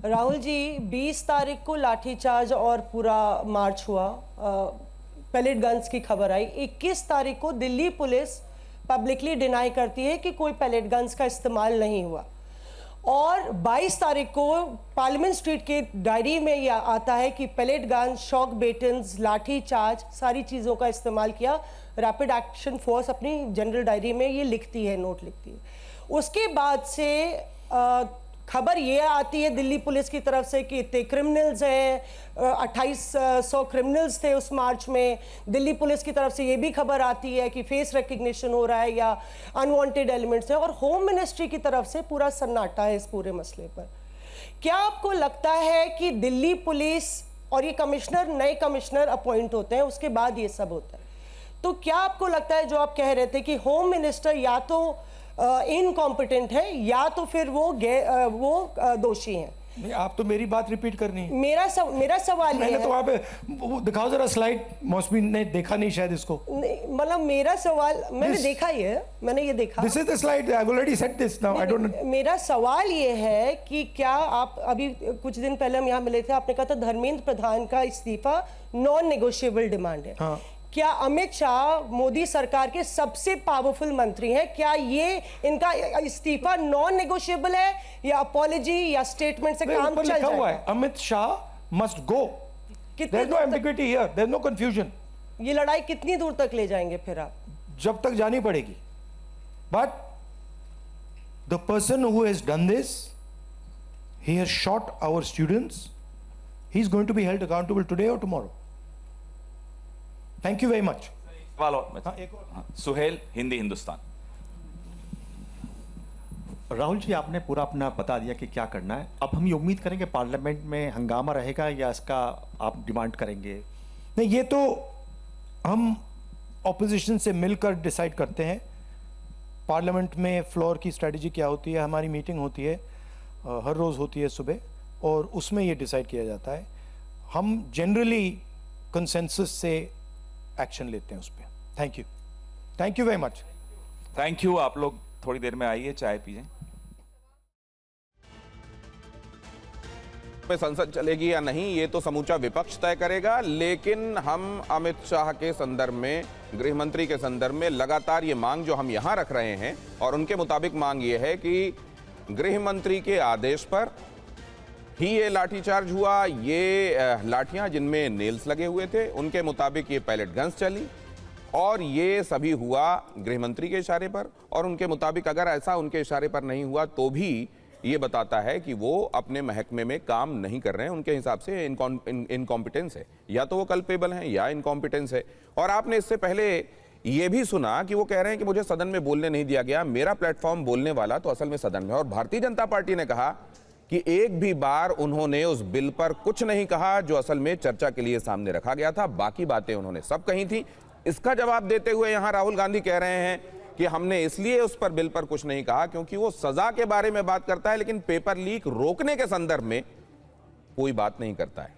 राहुल जी, 20 तारीख को लाठीचार्ज और पूरा मार्च हुआ, पैलेट गन्स की खबर आई। 21 तारीख को दिल्ली पुलिस पब्लिकली डिनाई करती है कि कोई पैलेट गन्स का इस्तेमाल नहीं हुआ, और 22 तारीख को पार्लियामेंट स्ट्रीट के डायरी में यह आता है कि पैलेट गन, शॉक बेटन्स, लाठी चार्ज, सारी चीज़ों का इस्तेमाल किया। रैपिड एक्शन फोर्स अपनी जनरल डायरी में ये लिखती है, नोट लिखती है। उसके बाद से खबर ये आती है दिल्ली पुलिस की तरफ से कि इतने क्रिमिनल्स हैं, 2800 क्रिमिनल्स थे उस मार्च में। दिल्ली पुलिस की तरफ से ये भी खबर आती है कि फेस रिकग्निशन हो रहा है या अनवांटेड एलिमेंट्स हैं, और होम मिनिस्ट्री की तरफ से पूरा सन्नाटा है इस पूरे मसले पर। क्या आपको लगता है कि दिल्ली पुलिस और ये कमिश्नर, नए कमिश्नर अपॉइंट होते हैं, उसके बाद ये सब होता है, तो क्या आपको लगता है जो आप कह रहे थे कि होम मिनिस्टर या तो इनकॉम्पिटेंट है या तो फिर वो दोषी हैं? नहीं, आप तो मेरी बात रिपीट करनी है। मेरा सवाल मैंने तो वहाँ पे दिखाओ जरा स्लाइड, मौसमी ने देखा नहीं शायद इसको। मतलब मेरा सवाल, मैंने देखा ही है, मैंने ये देखा। This is the slide, I have already said this now, I don't. मेरा सवाल ये है कि क्या आप, अभी कुछ दिन पहले हम यहाँ मिले थे, आपने कहा था धर्मेंद्र प्रधान का इस्तीफा नॉन नेगोशिएबल डिमांड है। हाँ। क्या अमित शाह मोदी सरकार के सबसे पावरफुल मंत्री हैं, क्या ये इनका इस्तीफा नॉन नेगोशिएबल है या अपॉलॉजी या स्टेटमेंट से काम चल जाएगा? Amit Shah must go, there is no ambiguity here, there is no confusion. ये लड़ाई कितनी दूर तक ले जाएंगे फिर आप? जब तक जानी पड़ेगी, but the person who has done this, he has shot our students, he is going to be held accountable today और tomorrow. Thank you very much. Suhail, Hindi Hindustan. Rahul ji, आपने पूरा अपना बता दिया कि क्या करना है। अब हम ये उम्मीद करेंगे पार्लियामेंट में हंगामा रहेगा या इसका आप डिमांड करेंगे? नहीं, ये तो हम ऑपोजिशन से मिलकर डिसाइड करते हैं। पार्लियामेंट में फ्लोर की स्ट्रेटजी क्या होती है, हमारी मीटिंग होती है, हर रोज़ होती है सुबह, और उसमें ये डिसाइड किया जाता है। हम जनरली कंसेंसस से एक्शन लेते हैं उस पर। Thank you very much. Thank you. आप लोग थोड़ी देर में आइए, चाय पीजिए। संसद चलेगी या नहीं ये तो समूचा विपक्ष तय करेगा, लेकिन हम अमित शाह के संदर्भ में, गृह मंत्री के संदर्भ में लगातार ये मांग जो हम यहां रख रहे हैं, और उनके मुताबिक मांग ये है कि गृह मंत्री के आदेश पर ही ये लाठीचार्ज हुआ। ये लाठियां जिनमें नेल्स लगे हुए थे, उनके मुताबिक ये पैलेट गन्स चली, और ये सभी हुआ गृह मंत्री के इशारे पर। और उनके मुताबिक अगर ऐसा उनके इशारे पर नहीं हुआ तो भी ये बताता है कि वो अपने महकमे में काम नहीं कर रहे हैं। उनके हिसाब से इनकॉम्पिटेंस है, या तो वो कल्पेबल हैं या इनकॉम्पिटेंस है। और आपने इससे पहले ये भी सुना कि वो कह रहे हैं कि मुझे सदन में बोलने नहीं दिया गया, मेरा प्लेटफॉर्म बोलने वाला तो असल में सदन में। और भारतीय जनता पार्टी ने कहा कि एक भी बार उन्होंने उस बिल पर कुछ नहीं कहा जो असल में चर्चा के लिए सामने रखा गया था, बाकी बातें उन्होंने सब कही थी। इसका जवाब देते हुए यहां राहुल गांधी कह रहे हैं कि हमने इसलिए उस पर बिल पर कुछ नहीं कहा क्योंकि वो सजा के बारे में बात करता है, लेकिन पेपर लीक रोकने के संदर्भ में कोई बात नहीं करता है।